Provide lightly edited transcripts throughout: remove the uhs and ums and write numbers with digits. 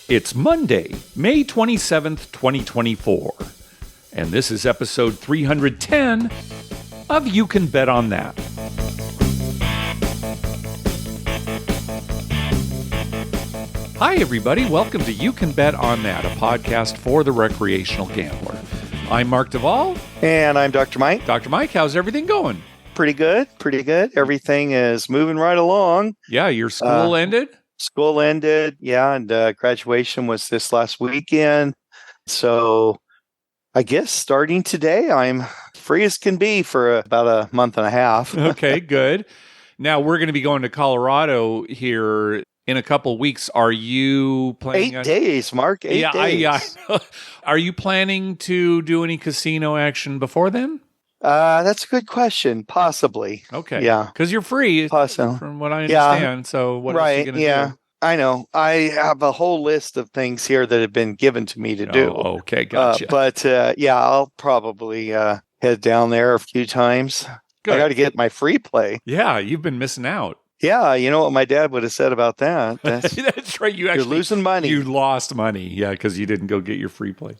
It's Monday, May 27th, 2024, and this is episode 310 of You Can Bet on That. Hi, everybody. Welcome to You Can Bet on That, a podcast for the recreational gambler. I'm Mark Duvall. And I'm Dr. Mike. Dr. Mike, how's everything going? Pretty good. Everything is moving right along. Yeah, your school ended? School ended, yeah, and graduation was this last weekend. So I guess starting today, I'm free as can be for about a month and a half. Okay, good. Now, we're going to be going to Colorado here in a couple of weeks. Are you planning 8 days, Mark, 8 days. Yeah. Are you planning to do any casino action before then? That's a good question. Possibly. Okay. Yeah. Because you're free, Possibly. from what I understand. Yeah. So what else are you going to do? I know. I have a whole list of things here that have been given to me to do. Oh, okay. Gotcha. But I'll probably head down there a few times. Good. I got to get my free play. Yeah, you've been missing out. Yeah, you know what my dad would have said about that. That's right. You're losing money. You lost money. Yeah, because you didn't go get your free play.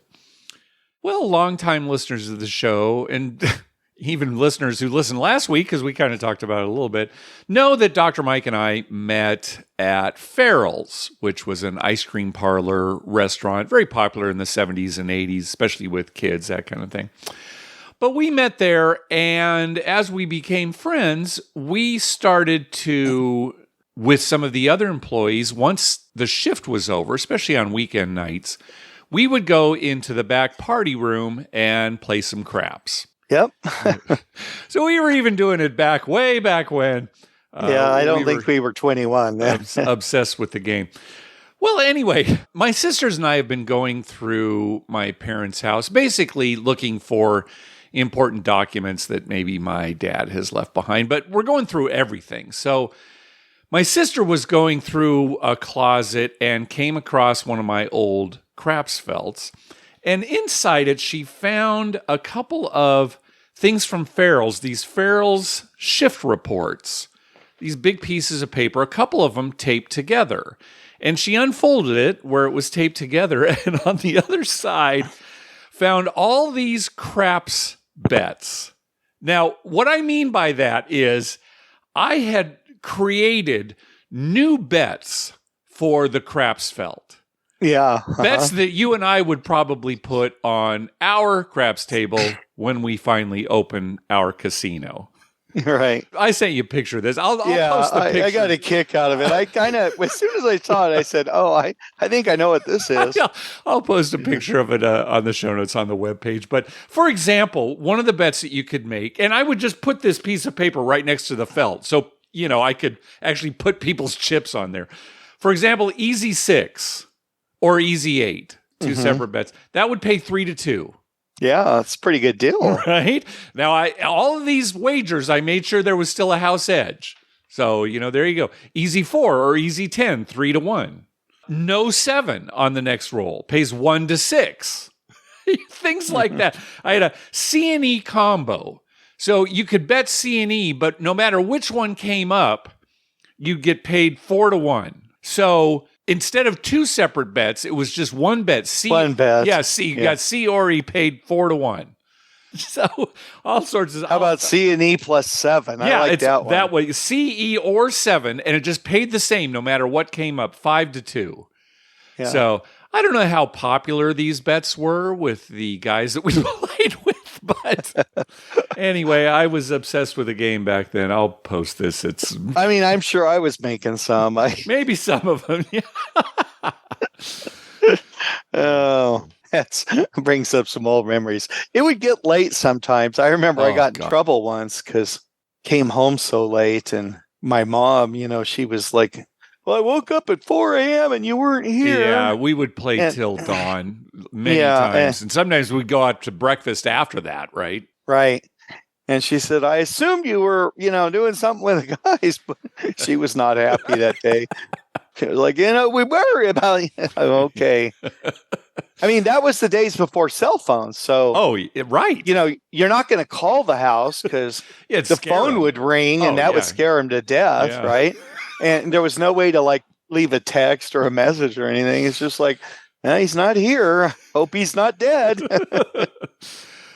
Well, longtime listeners of the show and even listeners who listened last week, because we kind of talked about it a little bit, know that Dr. Mike and I met at Farrell's, which was an ice cream parlor restaurant, very popular in the 70s and 80s, especially with kids, that kind of thing. But we met there, and as we became friends, we started to, with some of the other employees, once the shift was over, especially on weekend nights, we would go into the back party room and play some craps. Yep. So we were even doing it way back when. I don't think we were 21 then. Obsessed with the game. Well, anyway, my sisters and I have been going through my parents' house, basically looking for important documents that maybe my dad has left behind, but we're going through everything. So my sister was going through a closet and came across one of my old craps felts. And inside it, she found a couple of things from Farrell's, these Farrell's shift reports, these big pieces of paper, a couple of them taped together. And she unfolded it where it was taped together, and on the other side found all these craps bets. Now, what I mean by that is I had created new bets for the craps felt. Yeah. Bets that you and I would probably put on our craps table when we finally open our casino. Right. I sent you a picture of this. I'll post the picture. I got a kick out of it. I kind of, as soon as I saw it, I said, I think I know what this is. I'll post a picture of it on the show notes on the webpage. But for example, one of the bets that you could make, and I would just put this piece of paper right next to the felt. So, I could actually put people's chips on there. For example, easy 6. Or easy 8, two separate bets. That would pay 3-2. Yeah, that's a pretty good deal. Right? Now, all of these wagers, I made sure there was still a house edge. So, there you go. Easy 4 or easy 10, 3-1. No 7 on the next roll. Pays 1-6. Things like that. I had a C&E combo. So you could bet C&E, but no matter which one came up, you'd get paid 4-1. So instead of 2 separate bets, it was just one bet. One bet. Yeah, C. You got C or E paid 4-1. So all sorts of. How about C and E plus 7? Yeah, I like that one. That way, C, E, or 7, and it just paid the same no matter what came up, 5-2. Yeah. So I don't know how popular these bets were with the guys that we played with. But anyway, I was obsessed with the game back then. I'll post this. I'm sure I was making some. Maybe some of them. Yeah. Oh, that brings up some old memories. It would get late sometimes. I remember I got in trouble once because came home so late, and my mom, she was like, "Well, I woke up at 4 a.m. and you weren't here." Yeah, we would play till dawn many times. And sometimes we'd go out to breakfast after that, right? Right. And she said, "I assumed you were, doing something with the guys," but she was not happy that day. She was like, we worry about you. Okay. That was the days before cell phones. So, right. You're not going to call the house because the phone would ring and that would scare them to death, right? And there was no way to leave a text or a message or anything. It's just like, he's not here. Hope he's not dead.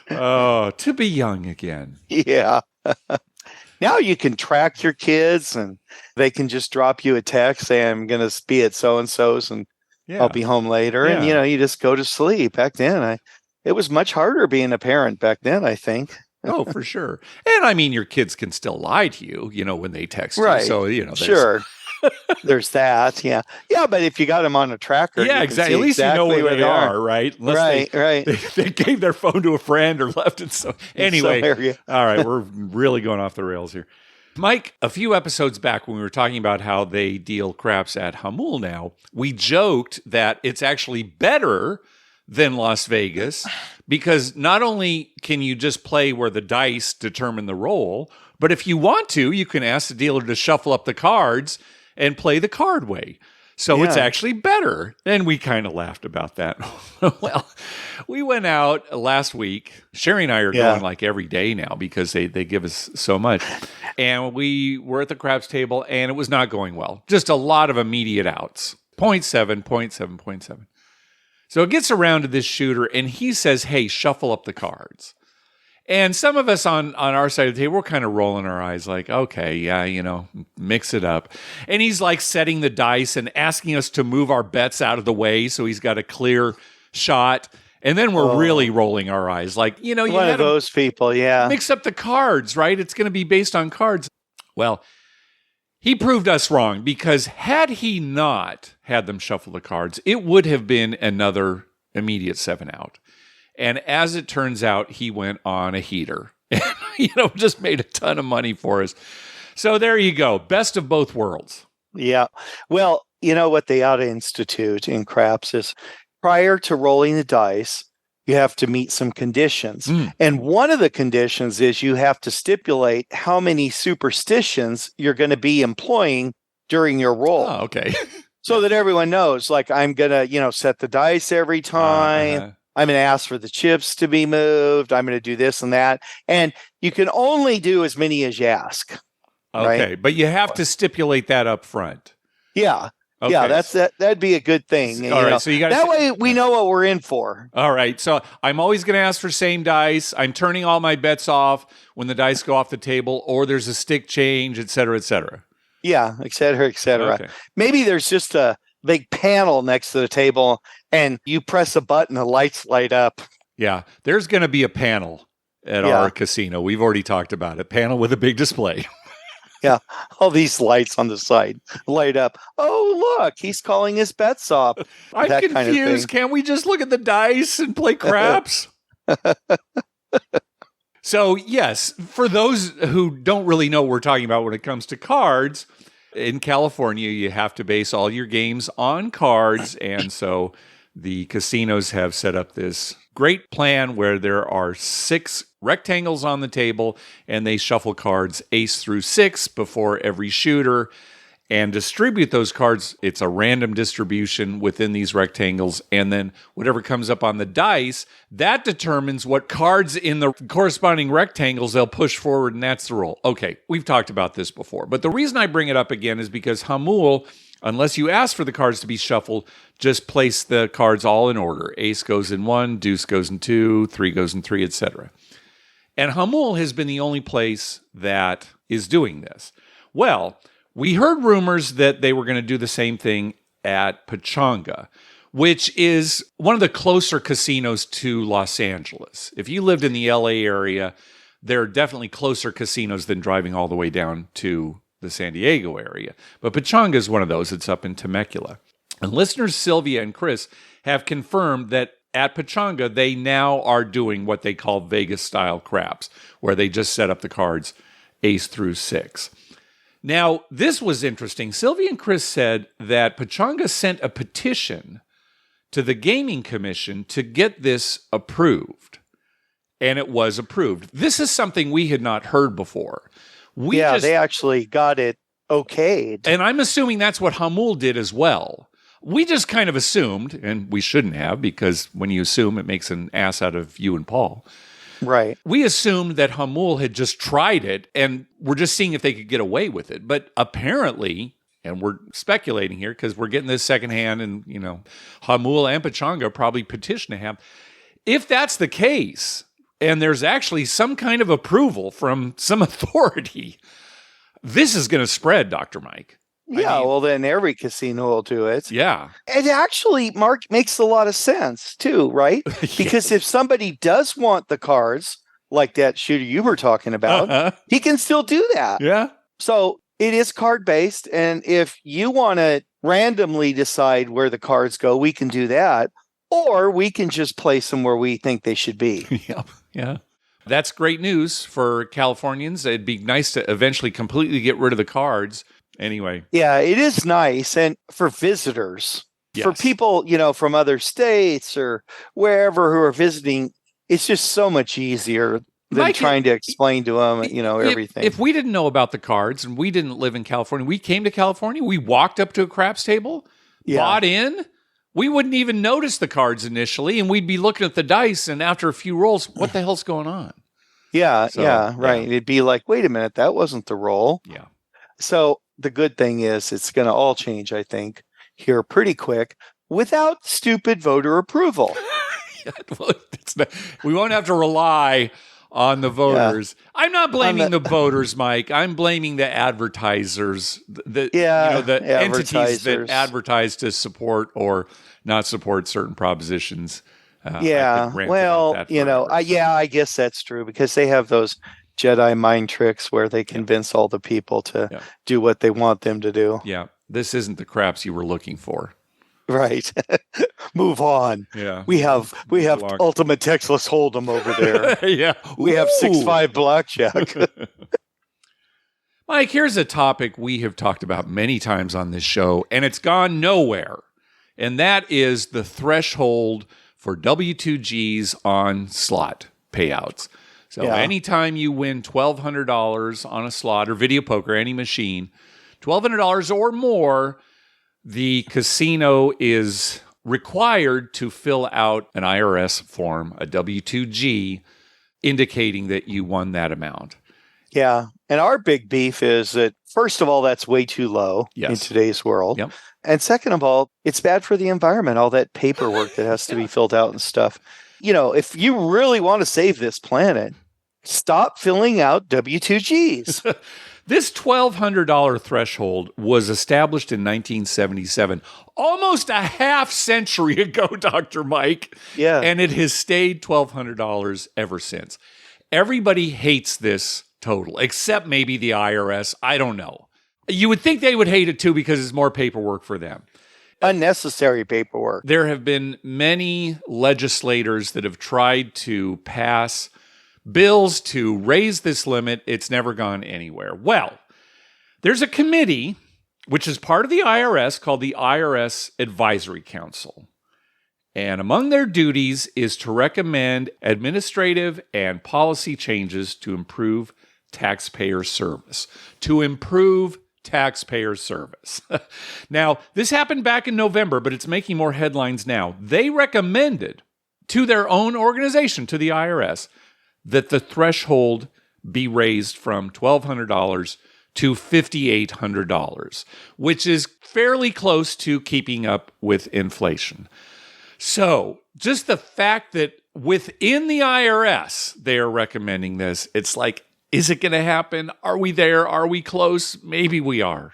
Oh, to be young again. Yeah. Now you can track your kids and they can just drop you a text saying, I'm going to be at so-and-so's and I'll be home later. Yeah. And, you just go to sleep. Back then, it was much harder being a parent back then, I think. Oh, for sure. And I mean, your kids can still lie to you, when they text you. Right. So, sure. There's that. Yeah. Yeah. But if you got them on a tracker, yeah, exactly. At least you know where they are, right? Unless right. They gave their phone to a friend or left it. So anyway, all right, we're really going off the rails here. Mike, a few episodes back when we were talking about how they deal craps at Hamul now, we joked that it's actually better than Las Vegas because not only can you just play where the dice determine the roll, but if you want to, you can ask the dealer to shuffle up the cards and play the card way. So it's actually better. And we kind of laughed about that. Well, we went out last week. Sherry and I are going like every day now because they give us so much. And we were at the craps table and it was not going well. Just a lot of immediate outs. 0.7, 0.7, 0.7. So it gets around to this shooter and he says, hey, shuffle up the cards. And some of us on our side of the table, we're kind of rolling our eyes like, okay, yeah, mix it up. And he's like setting the dice and asking us to move our bets out of the way so he's got a clear shot. And then we're really rolling our eyes like, you one of those people, yeah. Mix up the cards, right? It's going to be based on cards. Well, he proved us wrong because had he not had them shuffle the cards, it would have been another immediate 7 out. And as it turns out, he went on a heater and, just made a ton of money for us. So there you go. Best of both worlds. Yeah. Well, what they ought to institute in craps is prior to rolling the dice, you have to meet some conditions. And one of the conditions is you have to stipulate how many superstitions you're going to be employing during your roll. Oh, okay. So that everyone knows, like, I'm going to, set the dice every time. I'm going to ask for the chips to be moved. I'm going to do this and that. And you can only do as many as you ask. Okay. Right? But you have to stipulate that up front. Yeah. Okay. Yeah, that'd be a good thing. All right. So you got that way we know what we're in for. All right. So I'm always going to ask for same dice. I'm turning all my bets off when the dice go off the table or there's a stick change, et cetera, et cetera. Yeah, et cetera, et cetera. Okay. Maybe there's just a big panel next to the table and you press a button, the lights light up. Yeah, there's going to be a panel at our casino. We've already talked about it. Panel with a big display. Yeah, all these lights on the side light up. Oh, look, he's calling his bets off. I'm confused. Kind of Can't we just look at the dice and play craps? So, yes, for those who don't really know what we're talking about when it comes to cards, in California, you have to base all your games on cards. And so the casinos have set up this great plan where there are 6 rectangles on the table and they shuffle cards ace through 6 before every shooter and distribute those cards. It's a random distribution within these rectangles. And then whatever comes up on the dice, that determines what cards in the corresponding rectangles they'll push forward, and that's the roll. Okay, we've talked about this before. But the reason I bring it up again is because Hamul, unless you ask for the cards to be shuffled, just place the cards all in order. Ace goes in 1, deuce goes in 2, 3 goes in 3, etc. And Hamul has been the only place that is doing this. Well, we heard rumors that they were going to do the same thing at Pechanga, which is one of the closer casinos to Los Angeles. If you lived in the LA area, there are definitely closer casinos than driving all the way down to the San Diego area. But Pechanga is one of those. It's up in Temecula. And listeners Sylvia and Chris have confirmed that at Pechanga, they now are doing what they call Vegas-style craps, where they just set up the cards ace through 6. Now, this was interesting. Sylvia and Chris said that Pechanga sent a petition to the Gaming Commission to get this approved, and it was approved. This is something we had not heard before. They actually got it okayed. And I'm assuming that's what Hamul did as well. We just kind of assumed, and we shouldn't have, because when you assume, it makes an ass out of you and Paul. Right. We assumed that Hamul had just tried it and were just seeing if they could get away with it. But apparently, and we're speculating here because we're getting this secondhand, and, Hamul and Pachanga probably petition to have. If that's the case, and there's actually some kind of approval from some authority, this is going to spread, Dr. Mike. Yeah, well, then every casino will do it. Yeah. It actually, Mark, makes a lot of sense, too, right? Because if somebody does want the cards, like that shooter you were talking about, he can still do that. Yeah. So it is card-based, and if you want to randomly decide where the cards go, we can do that, or we can just place them where we think they should be. Yep. Yeah. That's great news for Californians. It'd be nice to eventually completely get rid of the cards. Anyway. Yeah, it is nice. And for visitors, for people, from other states or wherever who are visiting, it's just so much easier than Mike, trying to explain to them, everything. If we didn't know about the cards and we didn't live in California, we came to California, we walked up to a craps table, bought in, we wouldn't even notice the cards initially, and we'd be looking at the dice, and after a few rolls, what the hell's going on? Yeah, right. It'd be like, wait a minute, that wasn't the roll. Yeah. So the good thing is it's going to all change, I think, here pretty quick without stupid voter approval. We won't have to rely on the voters. Yeah. I'm not blaming the voters, Mike. I'm blaming the advertisers, the entities that advertise to support or not support certain propositions. I guess that's true because they have those Jedi mind tricks where they convince all the people to do what they want them to do. Yeah. This isn't the craps you were looking for. Right. Move on. Yeah. We have ultimate Texas Hold'em over there. Yeah. We have 6-5 blackjack. Mike, here's a topic we have talked about many times on this show, and it's gone nowhere. And that is the threshold for W-2Gs on slot payouts. So anytime you win $1,200 on a slot or video poker, any machine, $1,200 or more, the casino is required to fill out an IRS form, a W-2G, indicating that you won that amount. Yeah. And our big beef is that, first of all, that's way too low in today's world. Yep. And second of all, it's bad for the environment, all that paperwork that has to be filled out and stuff. If you really want to save this planet, stop filling out W-2Gs. This $1,200 threshold was established in 1977, almost a half century ago, Dr. Mike. Yeah. And it has stayed $1,200 ever since. Everybody hates this total, except maybe the IRS. I don't know. You would think they would hate it too because it's more paperwork for them. Unnecessary paperwork. There have been many legislators that have tried to pass bills to raise this limit. It's never gone anywhere. Well, there's a committee, which is part of the IRS, called the IRS Advisory Council. And among their duties is to recommend administrative and policy changes to improve taxpayer service. Now, this happened back in November, but it's making more headlines now. They recommended to their own organization, to the IRS, that the threshold be raised from $1,200 to $5,800, which is fairly close to keeping up with inflation. So just the fact that within the IRS, they are recommending this, it's like, is it going to happen? Are we there? Are we close? Maybe we are.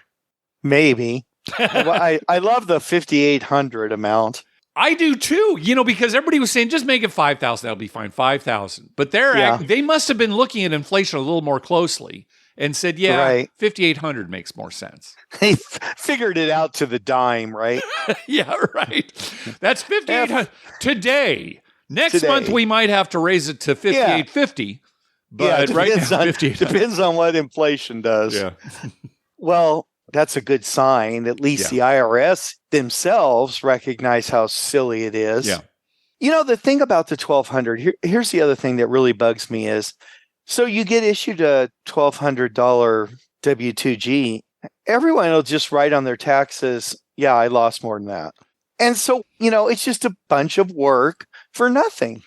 Maybe. Well, I love the 5,800 amount. I do too, because everybody was saying, just make it 5,000. That'll be fine, 5,000. But they must have been looking at inflation a little more closely and said, 5,800 makes more sense. They figured it out to the dime, right? Yeah, right. That's 5,800 today. Next month, we might have to raise it to 5,850. But right now, depends on what inflation does. Yeah. Well, that's a good sign. At least the IRS themselves recognize how silly it is. Yeah. The thing about the 1,200, here's the other thing that really bugs me is, so you get issued a $1,200 W-2G, everyone will just write on their taxes, I lost more than that. And so, it's just a bunch of work for nothing.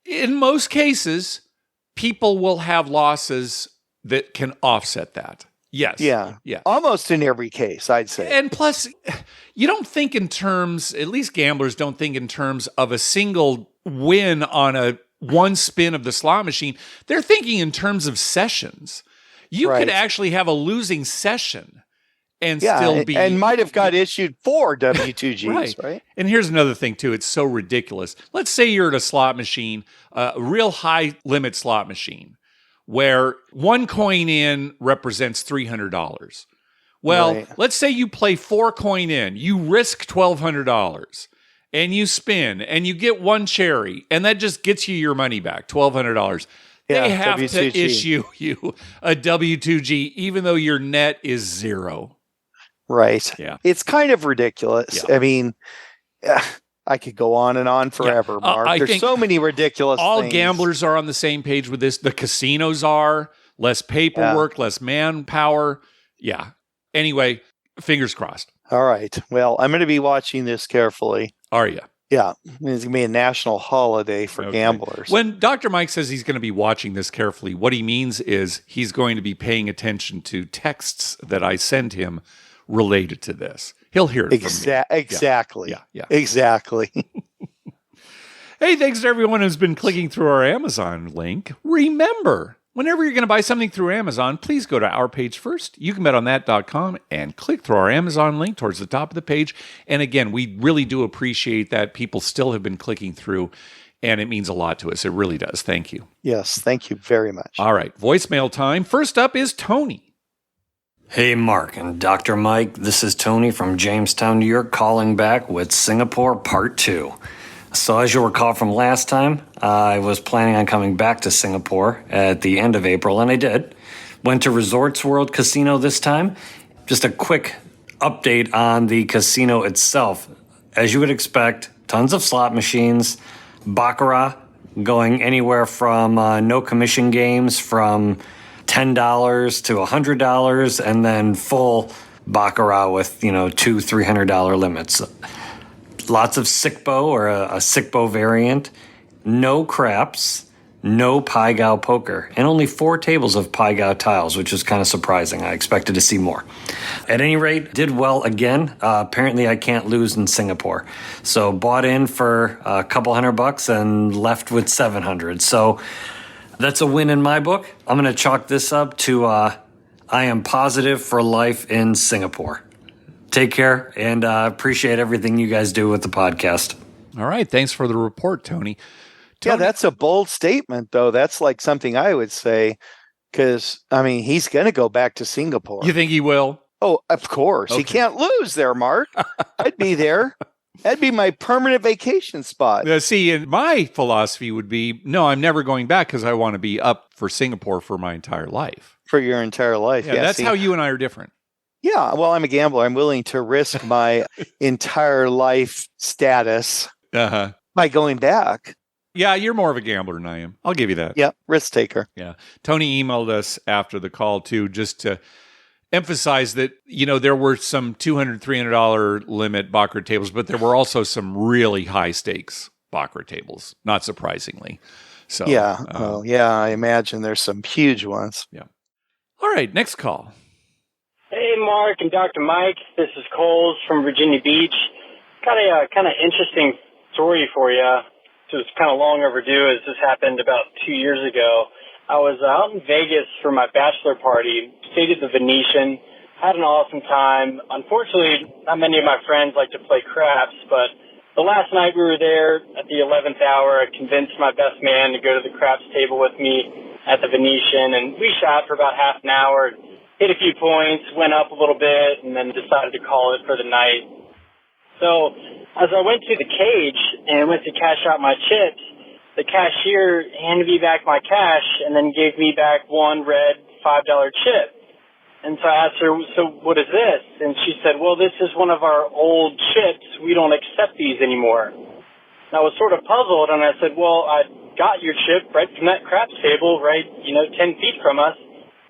In most cases, people will have losses that can offset that. Yes. Yeah. Yeah. Almost in every case, I'd say. And plus, you don't think in terms, at least gamblers don't think in terms of a single win on a one spin of the slot machine. They're thinking in terms of sessions. You could Right. actually have a losing session and Yeah, still be. and might have got issued 4 W-2Gs, right? And here's another thing, too. It's so ridiculous. Let's say you're at a slot machine, a real high limit slot machine, where one coin in represents $300. Well, Right. let's say you play 4 coin in, you risk $1,200, and you spin, and you get one cherry, and that just gets you your money back, $1,200. Yeah, They have to W2G. issue you a W-2G, even though your net is 0. Right. Yeah. It's kind of ridiculous. Yeah. I mean, I could go on and on forever, Mark. I There's think so many ridiculous all things. gamblers are on the same page with this. The casinos are. Less paperwork, less manpower. Yeah. Anyway, fingers crossed. All right. Well, I'm going to be watching this carefully. Are you? Yeah. It's going to be a national holiday for gamblers. When Dr. Mike says he's going to be watching this carefully, what he means is he's going to be paying attention to texts that I send him related to this. He'll hear it from me. Exactly. Yeah. Exactly. Hey, thanks to everyone who's been clicking through our Amazon link. Remember, whenever you're going to buy something through Amazon, please go to our page first. You can bet on that.com and click through our Amazon link towards the top of the page. And again, we really do appreciate that people still have been clicking through, and it means a lot to us. It really does. Thank you. Yes, thank you very much. All right, voicemail time. First up is Tony. Hey, Mark and Dr. Mike. This is Tony from Jamestown, New York, calling back with Singapore Part 2. So as you'll recall from last time, I was planning on coming back to Singapore at the end of April, and I did. Went to Resorts World Casino this time. Just a quick update on the casino itself. As you would expect, tons of slot machines, baccarat, going anywhere from no commission games from $10 to $100, and then full baccarat with, $200-$300 limits. Lots of sickbo or a sickbo variant, no craps, no pai gow poker, and only 4 tables of pai gow tiles, which is kind of surprising. I expected to see more. At any rate, did well again. Apparently I can't lose in Singapore. So bought in for a couple $100 and left with $700. So that's a win in my book. I'm going to chalk this up to I am positive for life in Singapore. Take care, and appreciate everything you guys do with the podcast. All right. Thanks for the report, Tony. Yeah, that's a bold statement, though. That's like something I would say, because, he's going to go back to Singapore. You think he will? Oh, of course. Okay. He can't lose there, Mark. I'd be there. That'd be my permanent vacation spot. See, and my philosophy would be, no, I'm never going back because I want to be up for Singapore for my entire life. For your entire life. Yeah, that's how you and I are different. Yeah, well, I'm a gambler. I'm willing to risk my entire life status by going back. Yeah, you're more of a gambler than I am. I'll give you that. Yeah, risk taker. Yeah. Tony emailed us after the call, too, just to emphasize that, there were some $200, $300 limit baccarat tables, but there were also some really high stakes baccarat tables, not surprisingly. So yeah, I imagine there's some huge ones. Yeah. All right, next call. Hey, Mark and Dr. Mike. This is Coles from Virginia Beach. Got a kind of interesting story for you. So it's kind of long overdue, as this happened about 2 years ago. I was out in Vegas for my bachelor party, stayed at the Venetian, had an awesome time. Unfortunately, not many of my friends like to play craps, but the last night we were there at the 11th hour, I convinced my best man to go to the craps table with me at the Venetian, and we shot for about half an hour, hit a few points, went up a little bit, and then decided to call it for the night. So as I went to the cage and went to cash out my chips, the cashier handed me back my cash and then gave me back one red $5 chip. And so I asked her, so what is this? And she said, well, this is one of our old chips. We don't accept these anymore. And I was sort of puzzled, and I said, well, I got your chip right from that craps table, right, 10 feet from us.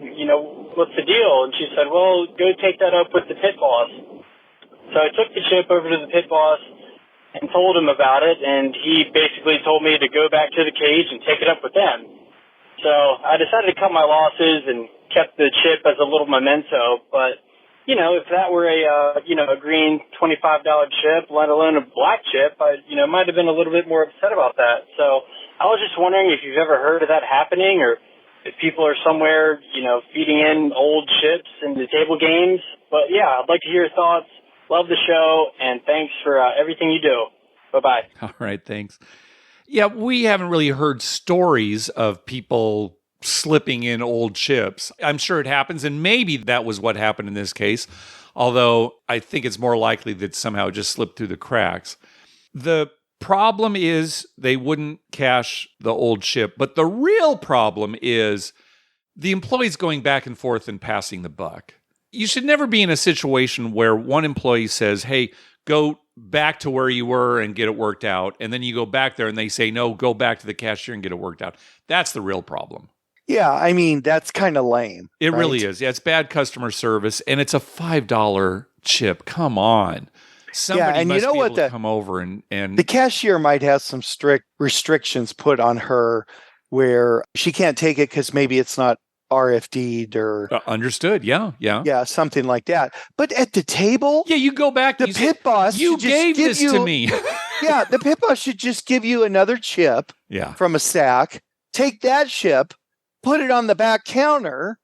What's the deal? And she said, well, go take that up with the pit boss. So I took the chip over to the pit boss and told him about it, and he basically told me to go back to the cage and take it up with them. So I decided to cut my losses and kept the chip as a little memento. But, if that were a green $25 chip, let alone a black chip, I might have been a little bit more upset about that. So I was just wondering if you've ever heard of that happening, or if people are somewhere, feeding in old chips into table games. But yeah, I'd like to hear your thoughts. Love the show, and thanks for everything you do. Bye-bye. All right, thanks. Yeah, we haven't really heard stories of people slipping in old chips. I'm sure it happens, and maybe that was what happened in this case, although I think it's more likely that somehow it just slipped through the cracks. The problem is they wouldn't cash the old chip, but the real problem is the employees going back and forth and passing the buck. You should never be in a situation where one employee says, hey, go back to where you were and get it worked out. And then you go back there and they say, no, go back to the cashier and get it worked out. That's the real problem. Yeah, I mean, that's kind of lame. It right? really is. Yeah, it's bad customer service, and it's a $5 chip. Come on. Somebody and must you know be what, able to come over and the cashier might have some strict restrictions put on her where she can't take it because maybe it's not RFD'd or understood. Yeah, something like that. But at the table, yeah, you go back. The pit boss, you gave this to me. Yeah, the pit boss should just give you another chip. Yeah. From a sack. Take that chip, put it on the back counter,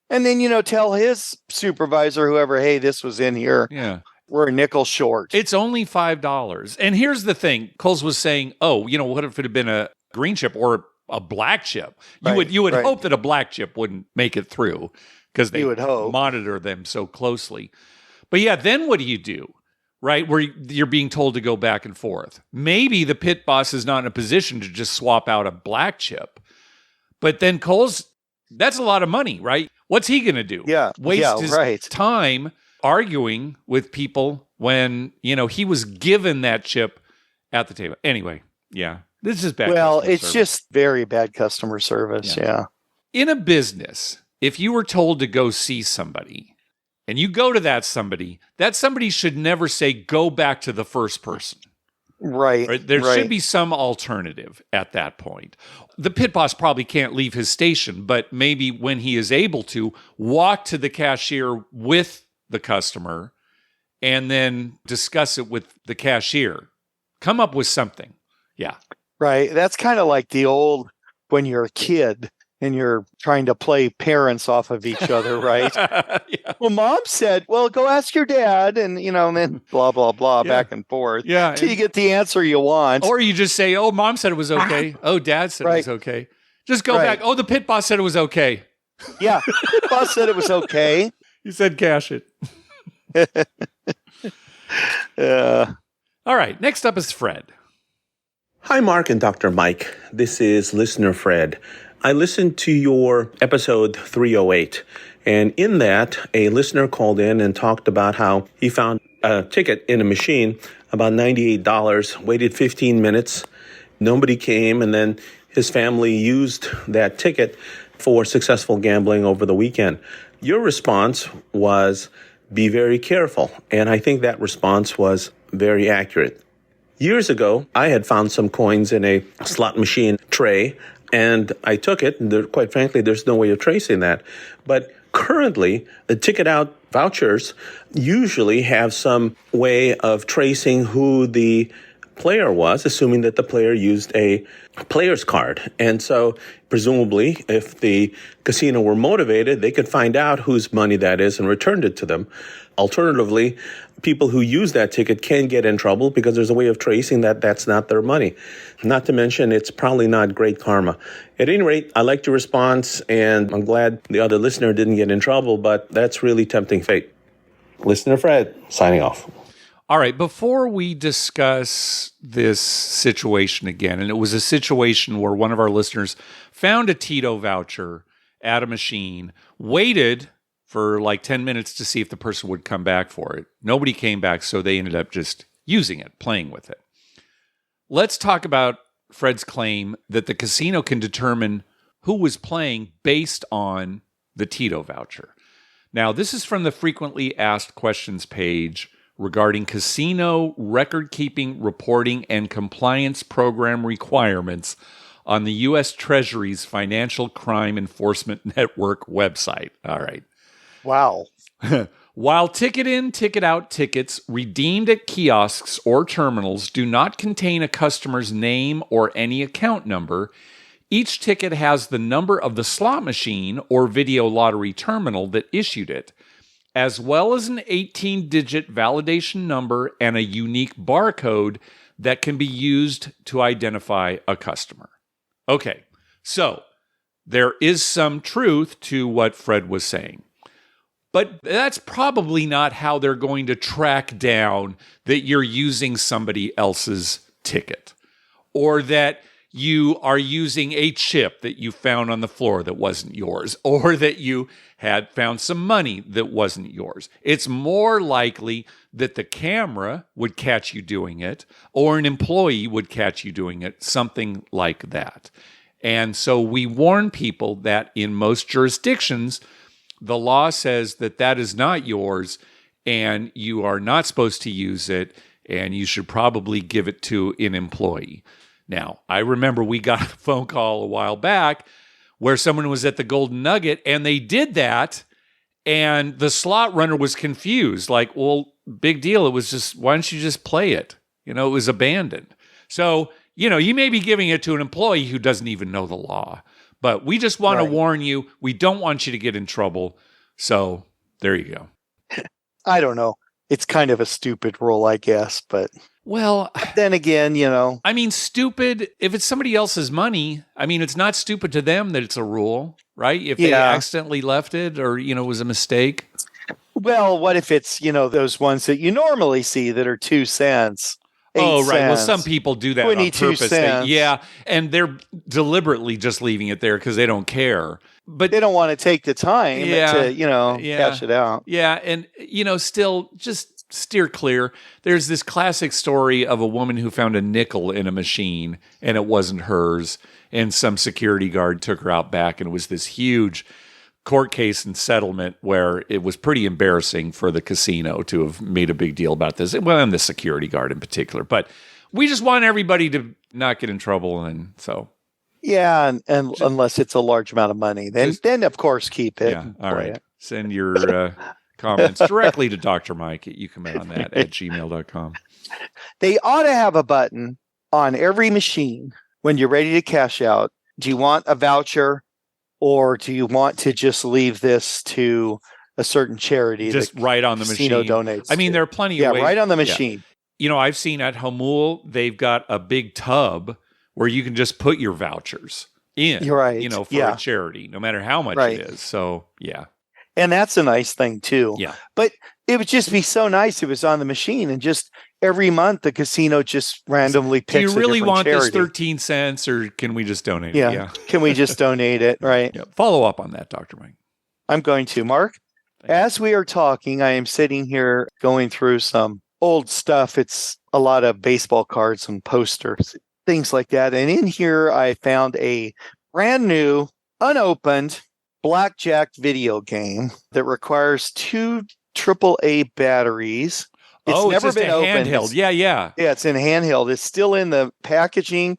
and then tell his supervisor, whoever, hey, this was in here. Yeah. We're a nickel short. It's only $5. And here's the thing. Coles was saying, what if it had been a green chip or a black chip? You would hope that a black chip wouldn't make it through because they would hope. Monitor them so closely. But yeah, then what do you do? Right? Where you're being told to go back and forth. Maybe the pit boss is not in a position to just swap out a black chip. But then Coles, that's a lot of money, right? What's he going to do? Yeah. Waste his time arguing with people when, he was given that chip at the table. Anyway, yeah, this is bad. Well, it's service. just very bad customer service. Yeah. In a business, if you were told to go see somebody and you go to that somebody should never say, go back to the first person. Right. There should be some alternative at that point. The pit boss probably can't leave his station, but maybe when he is able to, walk to the cashier with the customer and then discuss it with the cashier. Come up with something. Yeah. Right. That's kind of like the old when you're a kid and you're trying to play parents off of each other, right? Yeah. Well, mom said, well, go ask your dad, and and then blah, blah, blah, back and forth. Yeah. Till you get the answer you want. Or you just say, oh, mom said it was okay. Oh, dad said it was okay. Just go back. Oh, the pit boss said it was okay. Yeah. The pit boss said it was okay. He said cash it. All right. Next up is Fred. Hi, Mark and Dr. Mike. This is listener Fred. I listened to your episode 308, and in that, a listener called in and talked about how he found a ticket in a machine, about $98, waited 15 minutes, nobody came, and then his family used that ticket for successful gambling over the weekend. Your response was, be very careful, and I think that response was very accurate. Years ago, I had found some coins in a slot machine tray, and I took it, and quite frankly, there's no way of tracing that. But currently, the ticket out vouchers usually have some way of tracing who the player was, assuming that the player used a player's card. And so presumably, if the casino were motivated, they could find out whose money that is and returned it to them. Alternatively, people who use that ticket can get in trouble because there's a way of tracing that that's not their money. Not to mention, it's probably not great karma. At any rate, I liked your response, and I'm glad the other listener didn't get in trouble, but that's really tempting fate. Listener Fred, signing off. All right, before we discuss this situation again, and it was a situation where one of our listeners found a Tito voucher at a machine, waited for like 10 minutes to see if the person would come back for it. Nobody came back, so they ended up just using it, playing with it. Let's talk about Fred's claim that the casino can determine who was playing based on the Tito voucher. Now, this is from the frequently asked questions page regarding casino record-keeping, reporting, and compliance program requirements on the U.S. Treasury's Financial Crime Enforcement Network website. All right. Wow. While ticket in, ticket out tickets redeemed at kiosks or terminals do not contain a customer's name or any account number, each ticket has the number of the slot machine or video lottery terminal that issued it, as well as an 18-digit validation number and a unique barcode that can be used to identify a customer. Okay, so there is some truth to what Fred was saying. But that's probably not how they're going to track down that you're using somebody else's ticket, or that you are using a chip that you found on the floor that wasn't yours, or that you had found some money that wasn't yours. It's more likely that the camera would catch you doing it, or an employee would catch you doing it, something like that. And so we warn people that in most jurisdictions, the law says that that is not yours and you are not supposed to use it, and you should probably give it to an employee. Now, I remember we got a phone call a while back where someone was at the Golden Nugget and they did that, and the slot runner was confused. Like, well, big deal. It was just, why don't you just play it? It was abandoned. So, you may be giving it to an employee who doesn't even know the law. But we just want to warn you, we don't want you to get in trouble. So there you go. I don't know. It's kind of a stupid rule, I guess. But then again, I mean, stupid, if it's somebody else's money, I mean, it's not stupid to them that it's a rule, right? If they accidentally left it or, was a mistake. Well, what if it's, those ones that you normally see that are 2 cents? Oh, right. Cents, well, some people do that on 22 purpose. cents. And they're deliberately just leaving it there because they don't care. But they don't want to take the time to, cash it out. Yeah, and, still just steer clear. There's this classic story of a woman who found a nickel in a machine, and it wasn't hers, and some security guard took her out back, and it was this huge court case and settlement where it was pretty embarrassing for the casino to have made a big deal about this. Well, and the security guard in particular. But we just want everybody to not get in trouble. And so. Yeah. And unless it's a large amount of money, then of course, keep it. Yeah. All right. Send your comments directly to Dr. Mike. You comment on that at gmail.com. They ought to have a button on every machine when you're ready to cash out. Do you want a voucher? Or do you want to just leave this to a certain charity? Just right on the machine. Donates. I mean, there are plenty of ways. Yeah, right on the machine. Yeah. I've seen at Hamul, they've got a big tub where you can just put your vouchers in. You're right. For a charity, no matter how much it is. So, yeah. And that's a nice thing, too. Yeah. But it would just be so nice if it was on the machine and just every month the casino just randomly picks a different charity. Do you really want this 13 cents or can we just donate it? Yeah. Can we just donate it? Right. Yeah. Follow up on that, Dr. Mike. I'm going to. Mark, as we are talking, I am sitting here going through some old stuff. It's a lot of baseball cards and posters, things like that. And in here, I found a brand new, unopened blackjack video game that requires 2 AAA batteries. It's never been opened. Handheld. Yeah. Yeah, it's in handheld. It's still in the packaging.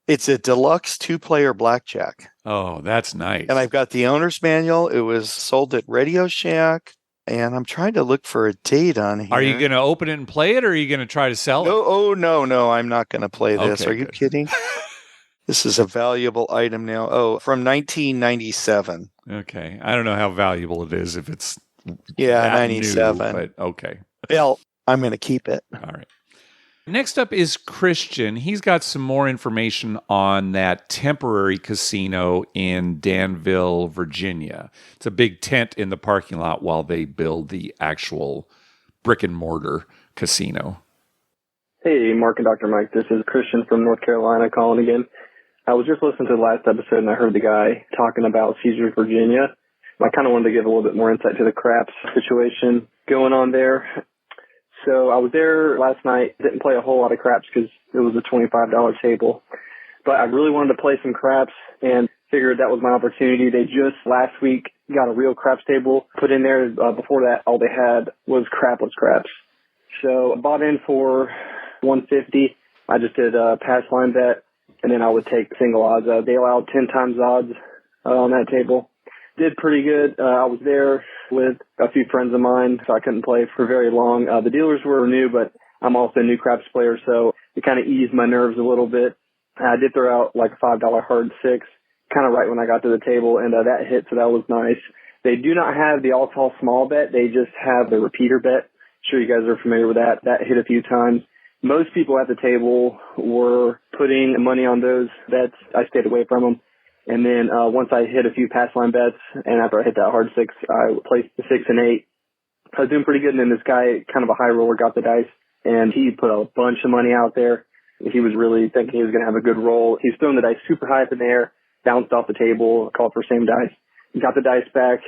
It's a deluxe 2-player blackjack. Oh, that's nice. And I've got the owner's manual. It was sold at Radio Shack. And I'm trying to look for a date on here. Are you going to open it and play it, or are you going to try to sell it? Oh, no. I'm not going to play this. Okay, are you kidding? This is a valuable item now. Oh, from 1997. Okay. I don't know how valuable it is if it's 97. New, but okay. Well, I'm going to keep it. All right. Next up is Christian. He's got some more information on that temporary casino in Danville, Virginia. It's a big tent in the parking lot while they build the actual brick and mortar casino. Hey, Mark and Dr. Mike. This is Christian from North Carolina calling again. I was just listening to the last episode and I heard the guy talking about Caesars, Virginia. I kind of wanted to give a little bit more insight to the craps situation going on there. So I was there last night, didn't play a whole lot of craps because it was a $25 table. But I really wanted to play some craps and figured that was my opportunity. They just last week got a real craps table put in there. Before that, all they had was crapless craps. So I bought in for $150. I just did a pass line bet. and then I would take single odds. They allowed 10 times odds on that table. Did pretty good. I was there with a few friends of mine, so I couldn't play for very long. The dealers were new, but I'm also a new craps player, so it kind of eased my nerves a little bit. I did throw out like a $5 hard six, kind of right when I got to the table, and that hit, so that was nice. They do not have the all-tall small bet. They just have the repeater bet. I'm sure you guys are familiar with that. That hit a few times. Most people at the table were putting money on those bets. I stayed away from them. And then once I hit a few pass line bets, and after I hit that hard six, I placed the 6 and 8. I was doing pretty good, and then this guy, kind of a high roller, got the dice, and he put a bunch of money out there. He was really thinking he was going to have a good roll. He's throwing the dice super high up in the air, bounced off the table, called for same dice. Got the dice back,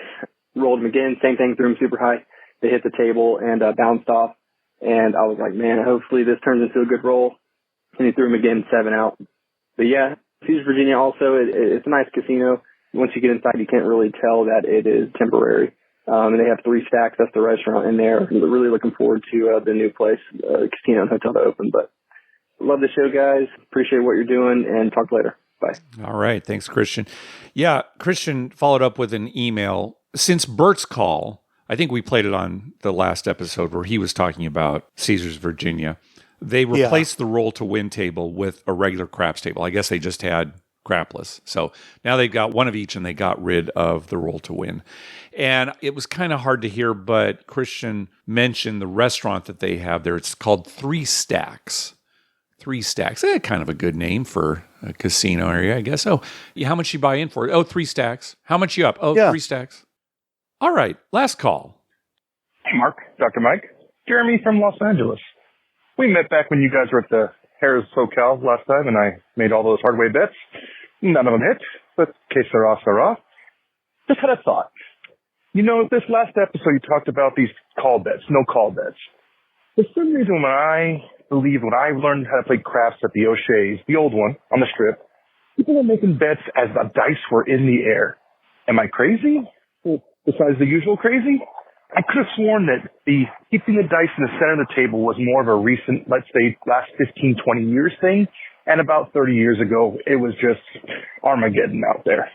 rolled him again, same thing, threw him super high. They hit the table and bounced off. And I was like, man, hopefully this turns into a good roll. And he threw him again, 7 out. But yeah, Caesars, Virginia also, it's a nice casino. Once you get inside, you can't really tell that it is temporary. And they have 3 stacks. That's the restaurant in there. I'm really looking forward to the new place, casino and hotel to open. But love the show, guys. Appreciate what you're doing, and talk later. Bye. All right. Thanks, Christian. Yeah, Christian followed up with an email. Since Bert's call, I think we played it on the last episode where he was talking about Caesars, Virginia. They replaced the roll to win table with a regular craps table. I guess they just had crapless. So now they've got one of each, and they got rid of the roll to win. And it was kind of hard to hear, but Christian mentioned the restaurant that they have there. It's called 3 Stacks. 3 Stacks. Kind of a good name for a casino area, I guess. Oh, how much you buy in for? Oh, 3 Stacks. How much you up? Oh, 3 Stacks. All right. Last call. Hey, Mark, Dr. Mike. Jeremy from Los Angeles. We met back when you guys were at the Harrah's Hotel last time, and I made all those hardway bets. None of them hit, but que sera, sera. Just had a thought. You know, this last episode you talked about these call bets, no call bets. For some reason, when I learned how to play craps at the O'Shea's, the old one, on the Strip, people were making bets as the dice were in the air. Am I crazy? Well, besides the usual crazy? I could have sworn that the keeping the dice in the center of the table was more of a recent, let's say, last 15, 20 years thing. And about 30 years ago, it was just Armageddon out there.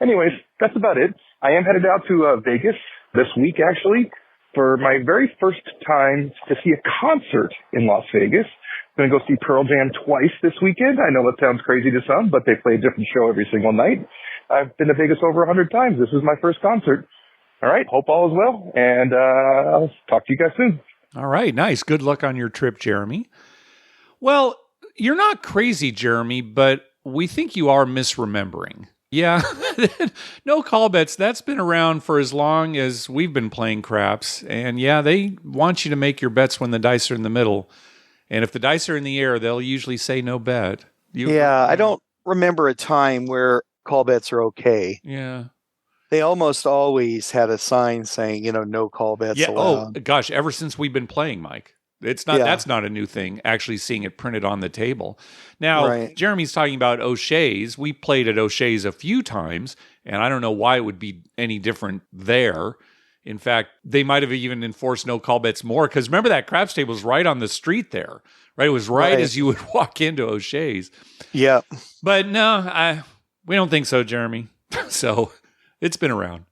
Anyways, that's about it. I am headed out to Vegas this week, actually, for my very first time to see a concert in Las Vegas. I'm going to go see Pearl Jam twice this weekend. I know that sounds crazy to some, but they play a different show every single night. I've been to Vegas over 100 times. This is my first concert. All right. Hope all is well. And I'll talk to you guys soon. All right. Nice. Good luck on your trip, Jeremy. Well, you're not crazy, Jeremy, but we think you are misremembering. Yeah. No call bets. That's been around for as long as we've been playing craps. And yeah, they want you to make your bets when the dice are in the middle. And if the dice are in the air, they'll usually say no bet. I don't remember a time where call bets are okay. Yeah. They almost always had a sign saying, no call bets allowed. Oh, gosh, ever since we've been playing, Mike. That's not a new thing, actually seeing it printed on the table. Now, Jeremy's talking about O'Shea's. We played at O'Shea's a few times, and I don't know why it would be any different there. In fact, they might have even enforced no call bets more, because remember that craps table was right on the street there, right? It was right as you would walk into O'Shea's. Yeah. But no, we don't think so, Jeremy. So it's been around.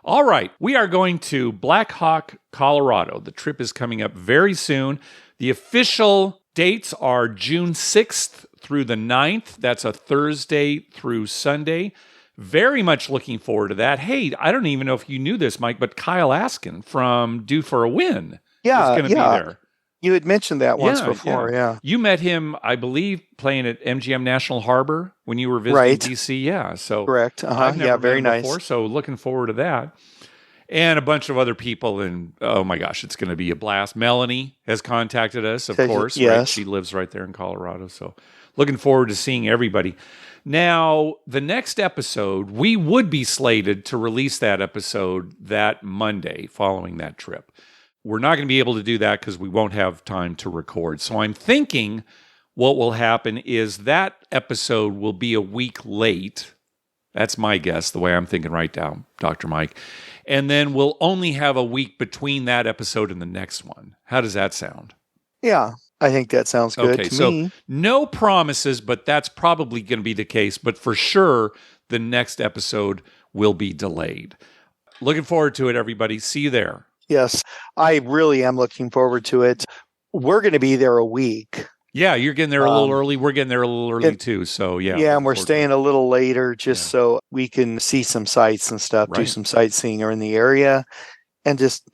All right, we are going to Black Hawk, Colorado. The trip is coming up very soon. The official dates are June 6th through the 9th. That's a Thursday through Sunday. Very much looking forward to that. Hey, I don't even know if you knew this, Mike, but Kyle Askin from Due for a Win is going to be there. You had mentioned that once before, yeah. You met him, I believe, playing at MGM National Harbor when you were visiting DC. Yeah, so correct. I've never very met him nice. before, so looking forward to that. And a bunch of other people, and oh my gosh, it's going to be a blast. Melanie has contacted us, of course. Yes. Right? She lives right there in Colorado, so looking forward to seeing everybody. Now, the next episode, we would be slated to release that episode that Monday following that trip. We're not going to be able to do that because we won't have time to record. So I'm thinking what will happen is that episode will be a week late. That's my guess, the way I'm thinking right now, Dr. Mike. And then we'll only have a week between that episode and the next one. How does that sound? Yeah, I think that sounds good Okay, to so me. no promises, but that's probably going to be the case. But for sure, the next episode will be delayed. Looking forward to it, everybody. See you there. Yes, I really am looking forward to it. We're going to be there a week. Yeah, you're getting there a little early. We're getting there a little early too. So yeah. Yeah, and we're staying a little later just so we can see some sights and stuff, do Right. some sightseeing in the area, and just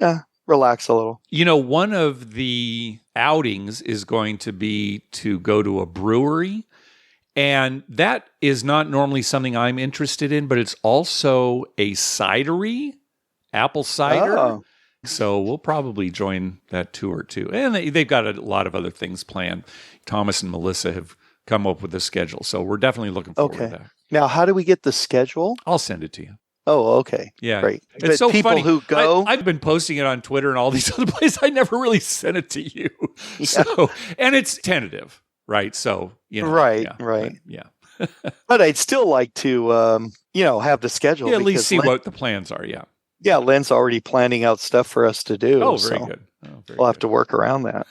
relax a little. You know, one of the outings is going to be to go to a brewery. And that is not normally something I'm interested in, but it's also a cidery, apple cider. Oh. So we'll probably join that tour too. And they've got a lot of other things planned. Thomas and Melissa have come up with a schedule. So we're definitely looking forward to that. Now, how do we get the schedule? I'll send it to you. Oh, okay. Yeah. Great. It's But so people funny. who go... I've been posting it on Twitter and all these other places. I never really sent it to you. Yeah. So, and it's tentative, right? So, you know. Right, yeah, right. Yeah. But I'd still like to, have the schedule. Yeah, at least because see Lynn- what the plans are. Yeah. Yeah, Lynn's already planning out stuff for us to do. Oh, very so good. Oh, very we'll have good. to work around that.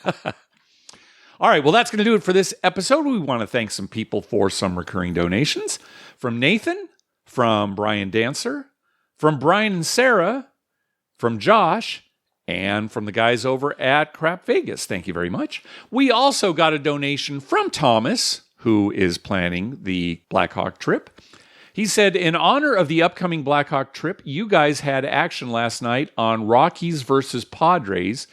All right. Well, that's going to do it for this episode. We want to thank some people for some recurring donations. From Nathan, from Brian Dancer, from Brian and Sarah, from Josh, and from the guys over at Crap Vegas. Thank you very much. We also got a donation from Thomas, who is planning the Blackhawk trip. He said, in honor of the upcoming Blackhawk trip, you guys had action last night on Rockies versus Padres.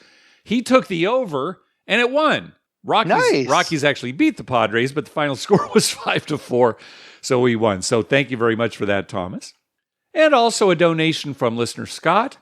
He took the over, and it won. Nice. Rockies actually beat the Padres, but the final score was 5-4, so we won. So thank you very much for that, Thomas. And also a donation from listener Scott.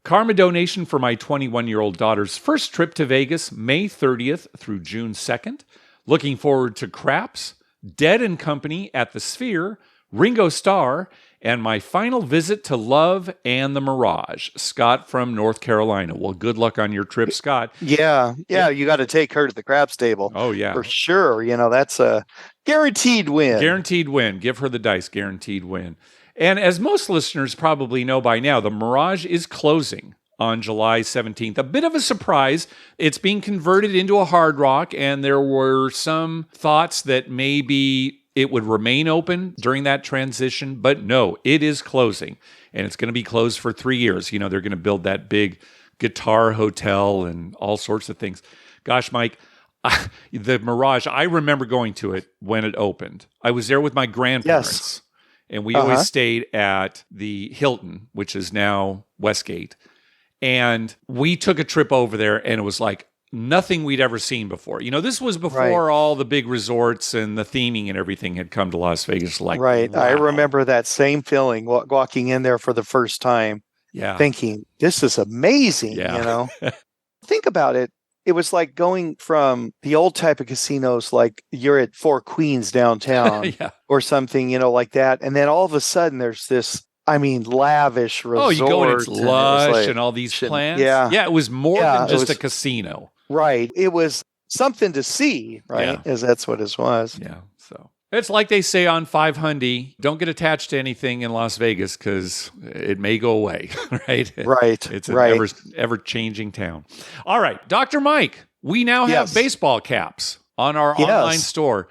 Karma donation for my 21-year-old daughter's first trip to Vegas, May 30th through June 2nd. Looking forward to Craps, Dead and Company at the Sphere, Ringo Starr, and my final visit to Love and the Mirage. Scott from North Carolina. Well, good luck on your trip, Scott. Yeah, you got to take her to the craps table. Oh, yeah. For sure. That's a guaranteed win. Guaranteed win. Give her the dice. Guaranteed win. And as most listeners probably know by now, the Mirage is closing on July 17th. A bit of a surprise. It's being converted into a Hard Rock, and there were some thoughts that maybe it would remain open during that transition, but no, it is closing, and it's going to be closed for 3 years. They're going to build that big guitar hotel and all sorts of things. Gosh, Mike, the Mirage, I remember going to it when it opened. I was there with my grandparents, and we always stayed at the Hilton, which is now Westgate, and we took a trip over there, and it was like nothing we'd ever seen before. This was before all the big resorts and the theming and everything had come to Las Vegas. Right. Wow. I remember that same feeling walking in there for the first time, thinking, this is amazing, Think about it. It was like going from the old type of casinos, like you're at Four Queens downtown or something, like that. And then all of a sudden there's this, lavish resort. Oh, you go and it's lush and and all these plans. Yeah. Yeah, it was more than just a casino. Right. It was something to see, right? As that's what it was. Yeah. So it's like they say on 500, don't get attached to anything in Las Vegas because it may go away, right? Right. It's an ever-changing town. All right, Dr. Mike, we now have baseball caps on our online store.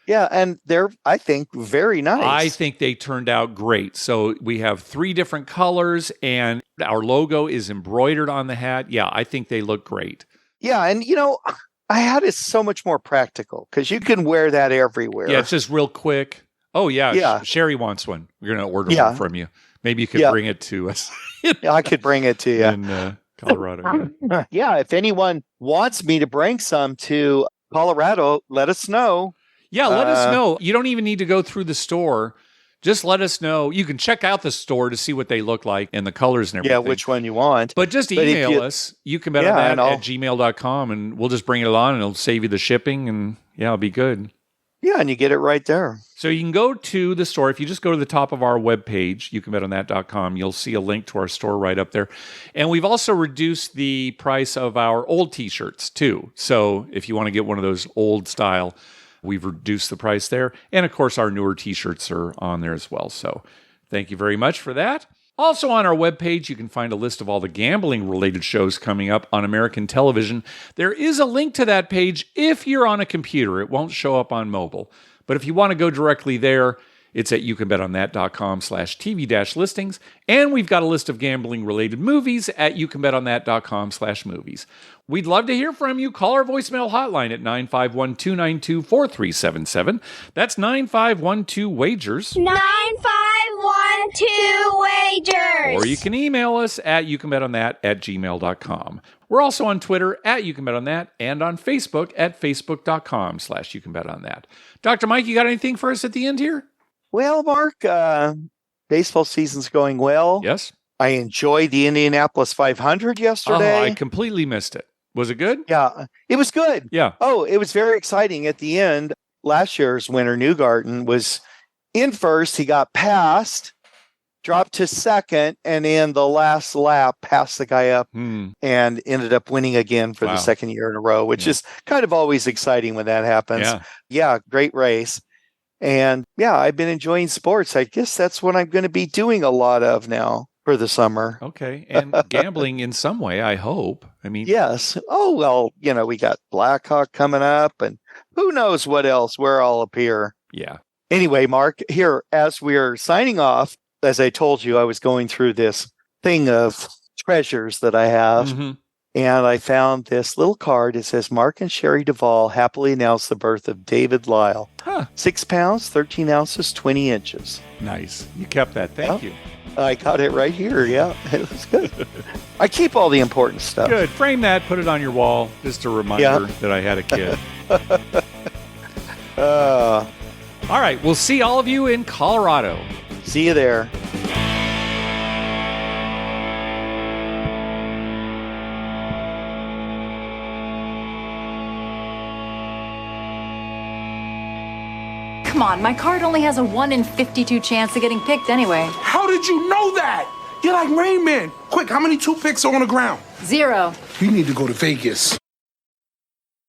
Yeah, and they're, I think, very nice. I think they turned out great. So we have 3 different colors, and our logo is embroidered on the hat. Yeah, I think they look great. Yeah, and I had it so much more practical because you can wear that everywhere. Yeah, it's just real quick. Oh, yeah. Sherry wants one. We're going to order one from you. Maybe you could bring it to us. Yeah, I could bring it to you. In Colorado. Yeah, if anyone wants me to bring some to Colorado, let us know. Yeah, let us know. You don't even need to go through the store. Just let us know. You can check out the store to see what they look like and the colors and everything. Yeah, which one you want. But just email us. You can bet on that at gmail.com, and we'll just bring it along, and it'll save you the shipping, and it'll be good. Yeah, and you get it right there. So you can go to the store. If you just go to the top of our webpage, youcanbetonthat.com, you'll see a link to our store right up there. And we've also reduced the price of our old T-shirts, too. So if you want to get one of those old style, we've reduced the price there. And, of course, our newer T-shirts are on there as well. So thank you very much for that. Also on our webpage, you can find a list of all the gambling-related shows coming up on American television. There is a link to that page if you're on a computer. It won't show up on mobile. But if you want to go directly there, it's at youcanbetonThat.com/TV-listings. And we've got a list of gambling-related movies at youcanbetonThat.com/movies. We'd love to hear from you. Call our voicemail hotline at 951-292-4377. That's 9512-WAGERS. 9512-WAGERS. Or you can email us at youcanbetonthat@gmail.com. We're also on Twitter at YouCanBetOnThat and on Facebook at facebook.com/YouCanBetOnThat. Dr. Mike, you got anything for us at the end here? Well, Mark, baseball season's going well. Yes. I enjoyed the Indianapolis 500 yesterday. Oh, I completely missed it. Was it good? Yeah, it was good. Yeah. Oh, it was very exciting at the end. Last year's winner, Newgarden, was in first. He got passed, dropped to second, and in the last lap, passed the guy up and ended up winning again for the second year in a row, which is kind of always exciting when that happens. Yeah, great race. And yeah, I've been enjoying sports. I guess that's what I'm going to be doing a lot of now for the summer. Okay. And gambling in some way, I hope. I mean, yes. Oh, well, we got Blackhawk coming up and who knows what else, where I'll appear. Yeah. Anyway, Mark, here, as we're signing off, as I told you, I was going through this thing of treasures that I have. Mm-hmm. And I found this little card. It says, Mark and Sherry Duvall happily announced the birth of David Lyle. 6 pounds, 13 ounces, 20 inches. Nice. You kept that. Thank you. I got it right here. Yeah, it was good. I keep all the important stuff. Good. Frame that, put it on your wall. Just a reminder that I had a kid. All right. We'll see all of you in Colorado. See you there. Come on, my card only has a 1 in 52 chance of getting picked anyway. How did you know that? You're like Rain Man. Quick, how many toothpicks are on the ground? 0. You need to go to Vegas.